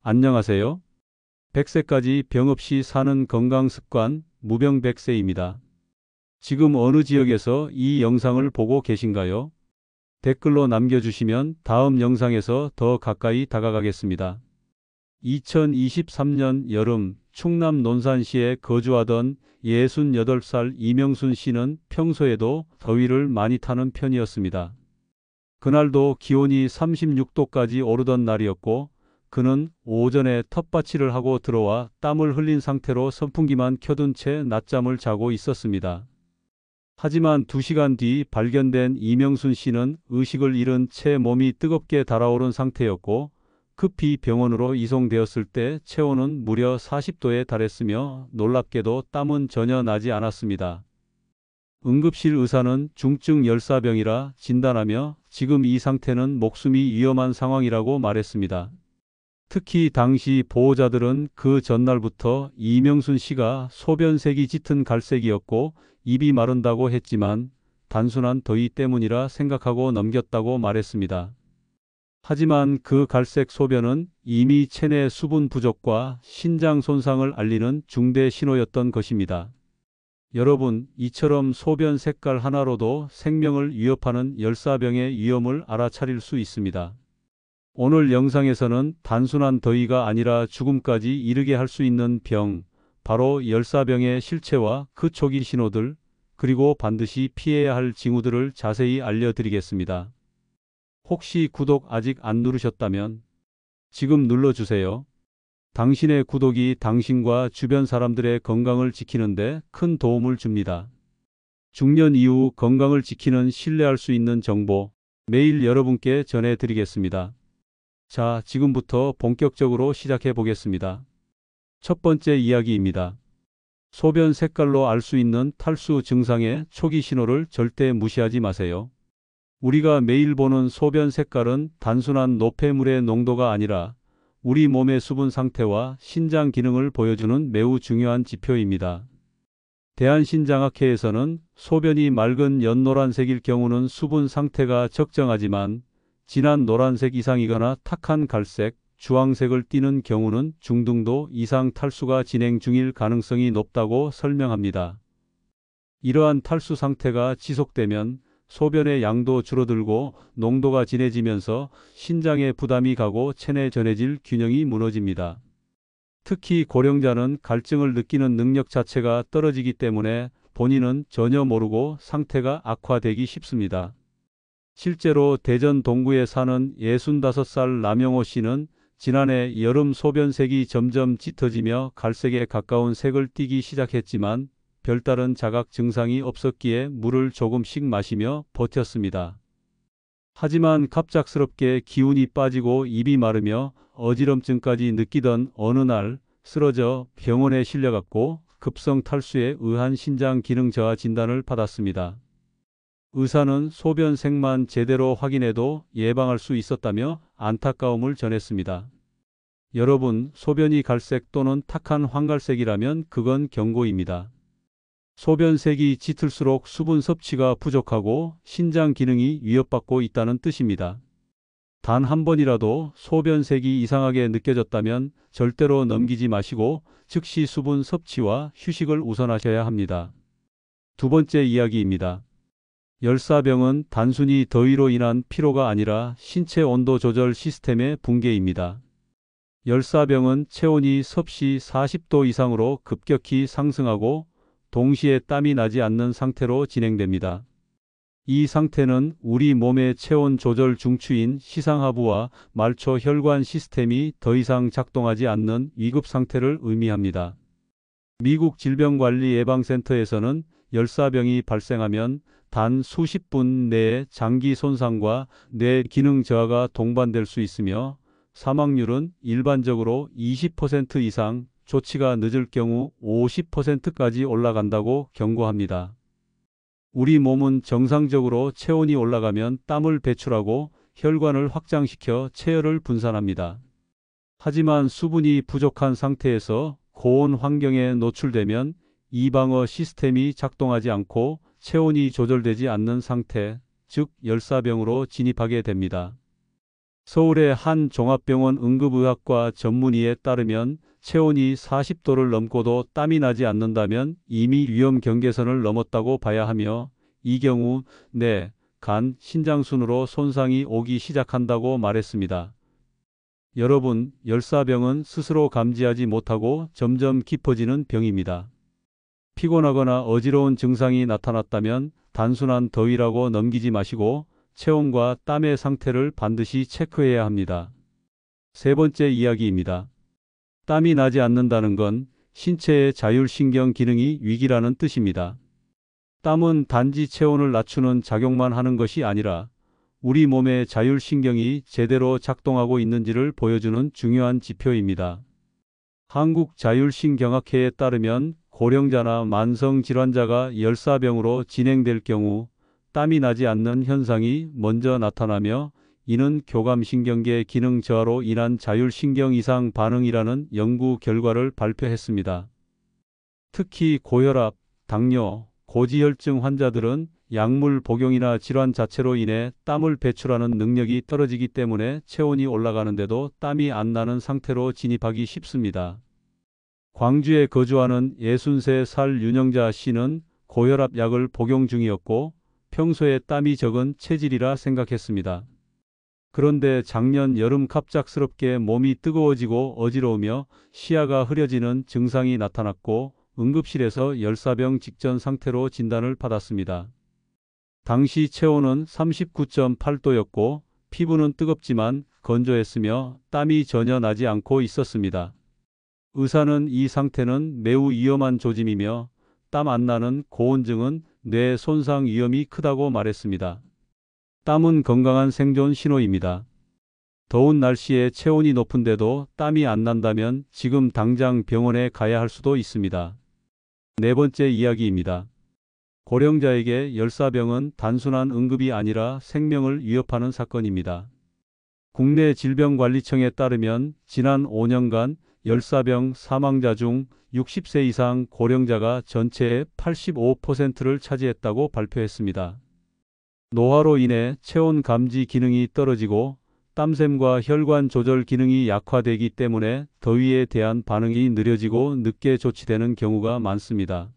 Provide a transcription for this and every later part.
안녕하세요. 100세까지 병 없이 사는 건강 습관 무병100세입니다. 지금 어느 지역에서 이 영상을 보고 계신가요? 댓글로 남겨주시면 다음 영상에서 더 가까이 다가가겠습니다. 2023년 여름 충남 논산시에 거주하던 68살 이명순 씨는 평소에도 더위를 많이 타는 편이었습니다. 그날도 기온이 36도까지 오르던 날이었고 그는 오전에 텃밭일을 하고 들어와 땀을 흘린 상태로 선풍기만 켜둔 채 낮잠을 자고 있었습니다. 하지만 2시간 뒤 발견된 이명순 씨는 의식을 잃은 채 몸이 뜨겁게 달아오른 상태였고 급히 병원으로 이송되었을 때 체온은 무려 40도에 달했으며 놀랍게도 땀은 전혀 나지 않았습니다. 응급실 의사는 중증 열사병이라 진단하며 지금 이 상태는 목숨이 위험한 상황이라고 말했습니다. 특히 당시 보호자들은 그 전날부터 이명순 씨가 소변색이 짙은 갈색이었고 입이 마른다고 했지만 단순한 더위 때문이라 생각하고 넘겼다고 말했습니다. 하지만 그 갈색 소변은 이미 체내 수분 부족과 신장 손상을 알리는 중대 신호였던 것입니다. 여러분, 이처럼 소변 색깔 하나로도 생명을 위협하는 열사병의 위험을 알아차릴 수 있습니다. 오늘 영상에서는 단순한 더위가 아니라 죽음까지 이르게 할 수 있는 병, 바로 열사병의 실체와 그 초기 신호들, 그리고 반드시 피해야 할 징후들을 자세히 알려드리겠습니다. 혹시 구독 아직 안 누르셨다면 지금 눌러주세요. 당신의 구독이 당신과 주변 사람들의 건강을 지키는데 큰 도움을 줍니다. 중년 이후 건강을 지키는 신뢰할 수 있는 정보, 매일 여러분께 전해드리겠습니다. 자, 지금부터 본격적으로 시작해 보겠습니다. 첫 번째 이야기입니다. 소변 색깔로 알 수 있는 탈수 증상의 초기 신호를 절대 무시하지 마세요. 우리가 매일 보는 소변 색깔은 단순한 노폐물의 농도가 아니라 우리 몸의 수분 상태와 신장 기능을 보여주는 매우 중요한 지표입니다. 대한신장학회에서는 소변이 맑은 연노란색일 경우는 수분 상태가 적정하지만 진한 노란색 이상이거나 탁한 갈색, 주황색을 띠는 경우는 중등도 이상 탈수가 진행 중일 가능성이 높다고 설명합니다. 이러한 탈수 상태가 지속되면 소변의 양도 줄어들고 농도가 진해지면서 신장에 부담이 가고 체내 전해질 균형이 무너집니다. 특히 고령자는 갈증을 느끼는 능력 자체가 떨어지기 때문에 본인은 전혀 모르고 상태가 악화되기 쉽습니다. 실제로 대전 동구에 사는 65살 남영호 씨는 지난해 여름 소변색이 점점 짙어지며 갈색에 가까운 색을 띠기 시작했지만 별다른 자각 증상이 없었기에 물을 조금씩 마시며 버텼습니다. 하지만 갑작스럽게 기운이 빠지고 입이 마르며 어지럼증까지 느끼던 어느 날 쓰러져 병원에 실려갔고 급성 탈수에 의한 신장 기능 저하 진단을 받았습니다. 의사는 소변색만 제대로 확인해도 예방할 수 있었다며 안타까움을 전했습니다. 여러분, 소변이 갈색 또는 탁한 황갈색이라면 그건 경고입니다. 소변색이 짙을수록 수분 섭취가 부족하고 신장 기능이 위협받고 있다는 뜻입니다. 단 한 번이라도 소변색이 이상하게 느껴졌다면 절대로 넘기지 마시고 즉시 수분 섭취와 휴식을 우선하셔야 합니다. 두 번째 이야기입니다. 열사병은 단순히 더위로 인한 피로가 아니라 신체 온도 조절 시스템의 붕괴입니다. 열사병은 체온이 섭씨 40도 이상으로 급격히 상승하고 동시에 땀이 나지 않는 상태로 진행됩니다. 이 상태는 우리 몸의 체온 조절 중추인 시상하부와 말초 혈관 시스템이 더 이상 작동하지 않는 위급 상태를 의미합니다. 미국 질병관리예방센터에서는 열사병이 발생하면 단 수십 분 내에 장기 손상과 뇌 기능 저하가 동반될 수 있으며 사망률은 일반적으로 20% 이상, 조치가 늦을 경우 50%까지 올라간다고 경고합니다. 우리 몸은 정상적으로 체온이 올라가면 땀을 배출하고 혈관을 확장시켜 체열을 분산합니다. 하지만 수분이 부족한 상태에서 고온 환경에 노출되면 이 방어 시스템이 작동하지 않고 체온이 조절되지 않는 상태, 즉 열사병으로 진입하게 됩니다. 서울의 한 종합병원 응급의학과 전문의에 따르면 체온이 40도를 넘고도 땀이 나지 않는다면 이미 위험 경계선을 넘었다고 봐야 하며, 이 경우 뇌, 간, 신장 순으로 손상이 오기 시작한다고 말했습니다. 여러분, 열사병은 스스로 감지하지 못하고 점점 깊어지는 병입니다. 피곤하거나 어지러운 증상이 나타났다면 단순한 더위라고 넘기지 마시고 체온과 땀의 상태를 반드시 체크해야 합니다. 세 번째 이야기입니다. 땀이 나지 않는다는 건 신체의 자율신경 기능이 위기라는 뜻입니다. 땀은 단지 체온을 낮추는 작용만 하는 것이 아니라 우리 몸의 자율신경이 제대로 작동하고 있는지를 보여주는 중요한 지표입니다. 한국자율신경학회에 따르면 고령자나 만성질환자가 열사병으로 진행될 경우 땀이 나지 않는 현상이 먼저 나타나며, 이는 교감신경계 기능 저하로 인한 자율신경 이상 반응이라는 연구 결과를 발표했습니다. 특히 고혈압, 당뇨, 고지혈증 환자들은 약물 복용이나 질환 자체로 인해 땀을 배출하는 능력이 떨어지기 때문에 체온이 올라가는데도 땀이 안 나는 상태로 진입하기 쉽습니다. 광주에 거주하는 63살 윤영자 씨는 고혈압 약을 복용 중이었고 평소에 땀이 적은 체질이라 생각했습니다. 그런데 작년 여름 갑작스럽게 몸이 뜨거워지고 어지러우며 시야가 흐려지는 증상이 나타났고 응급실에서 열사병 직전 상태로 진단을 받았습니다. 당시 체온은 39.8도였고 피부는 뜨겁지만 건조했으며 땀이 전혀 나지 않고 있었습니다. 의사는 이 상태는 매우 위험한 조짐이며 땀 안 나는 고온증은 뇌 손상 위험이 크다고 말했습니다. 땀은 건강한 생존 신호입니다. 더운 날씨에 체온이 높은데도 땀이 안 난다면 지금 당장 병원에 가야 할 수도 있습니다. 네 번째 이야기입니다. 고령자에게 열사병은 단순한 응급이 아니라 생명을 위협하는 사건입니다. 국내 질병관리청에 따르면 지난 5년간 열사병 사망자 중 60세 이상 고령자가 전체의 85%를 차지했다고 발표했습니다. 노화로 인해 체온 감지 기능이 떨어지고 땀샘과 혈관 조절 기능이 약화되기 때문에 더위에 대한 반응이 느려지고 늦게 조치되는 경우가 많습니다.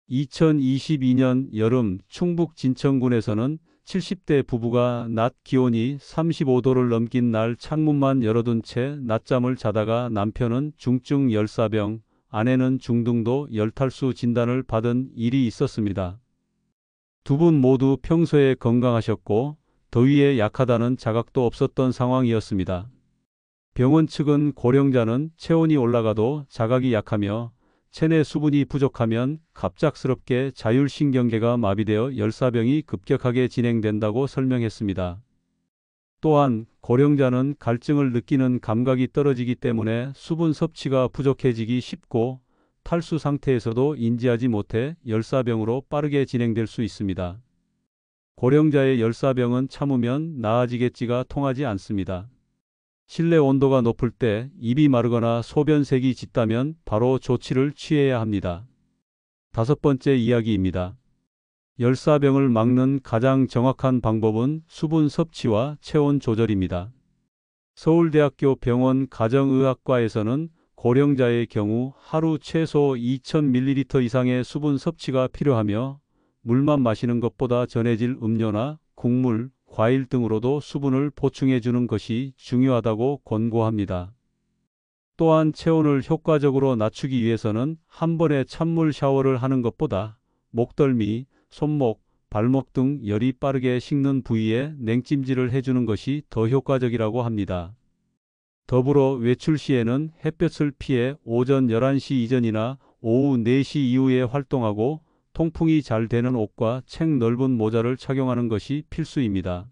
2022년 여름 충북 진천군에서는 70대 부부가 낮 기온이 35도를 넘긴 날 창문만 열어둔 채 낮잠을 자다가 남편은 중증 열사병, 아내는 중등도 열탈수 진단을 받은 일이 있었습니다. 두 분 모두 평소에 건강하셨고 더위에 약하다는 자각도 없었던 상황이었습니다. 병원 측은 고령자는 체온이 올라가도 자각이 약하며 체내 수분이 부족하면 갑작스럽게 자율신경계가 마비되어 열사병이 급격하게 진행된다고 설명했습니다. 또한 고령자는 갈증을 느끼는 감각이 떨어지기 때문에 수분 섭취가 부족해지기 쉽고 탈수 상태에서도 인지하지 못해 열사병으로 빠르게 진행될 수 있습니다. 고령자의 열사병은 참으면 나아지겠지가 통하지 않습니다. 실내 온도가 높을 때 입이 마르거나 소변색이 짙다면 바로 조치를 취해야 합니다. 다섯 번째 이야기입니다. 열사병을 막는 가장 정확한 방법은 수분 섭취와 체온 조절입니다. 서울대학교 병원 가정의학과에서는 고령자의 경우 하루 최소 2000ml 이상의 수분 섭취가 필요하며 물만 마시는 것보다 전해질 음료나 국물, 과일 등으로도 수분을 보충해 주는 것이 중요하다고 권고합니다. 또한 체온을 효과적으로 낮추기 위해서는 한 번에 찬물 샤워를 하는 것보다 목덜미, 손목, 발목 등 열이 빠르게 식는 부위에 냉찜질을 해주는 것이 더 효과적이라고 합니다. 더불어 외출 시에는 햇볕을 피해 오전 11시 이전이나 오후 4시 이후에 활동하고 통풍이 잘 되는 옷과 책 넓은 모자를 착용하는 것이 필수입니다.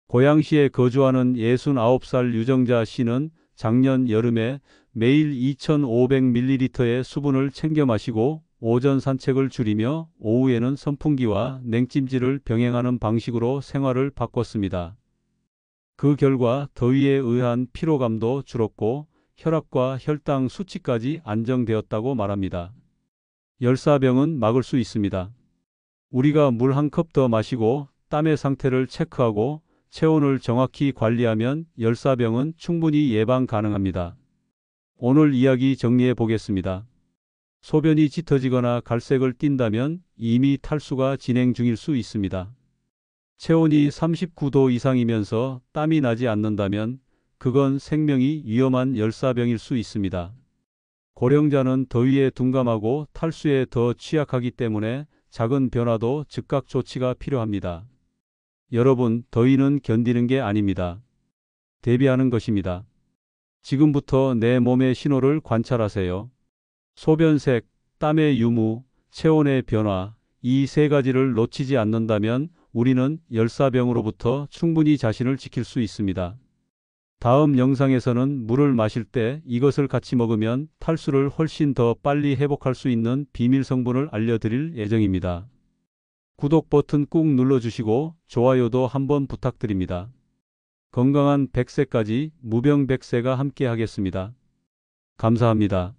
고양시에 거주하는 69살 유정자 씨는 작년 여름에 매일 2500ml의 수분을 챙겨 마시고 오전 산책을 줄이며 오후에는 선풍기와 냉찜질을 병행하는 방식으로 생활을 바꿨습니다. 그 결과 더위에 의한 피로감도 줄었고 혈압과 혈당 수치까지 안정되었다고 말합니다. 열사병은 막을 수 있습니다. 우리가 물 한 컵 더 마시고 땀의 상태를 체크하고 체온을 정확히 관리하면 열사병은 충분히 예방 가능합니다. 오늘 이야기 정리해 보겠습니다. 소변이 짙어지거나 갈색을 띈다면 이미 탈수가 진행 중일 수 있습니다. 체온이 39도 이상이면서 땀이 나지 않는다면 그건 생명이 위험한 열사병일 수 있습니다. 고령자는 더위에 둔감하고 탈수에 더 취약하기 때문에 작은 변화도 즉각 조치가 필요합니다. 여러분, 더위는 견디는 게 아닙니다. 대비하는 것입니다. 지금부터 내 몸의 신호를 관찰하세요. 소변색, 땀의 유무, 체온의 변화, 이 세 가지를 놓치지 않는다면 우리는 열사병으로부터 충분히 자신을 지킬 수 있습니다. 다음 영상에서는 물을 마실 때 이것을 같이 먹으면 탈수를 훨씬 더 빨리 회복할 수 있는 비밀 성분을 알려드릴 예정입니다. 구독 버튼 꾹 눌러주시고 좋아요도 한번 부탁드립니다. 건강한 100세까지 무병백세가 함께 하겠습니다. 감사합니다.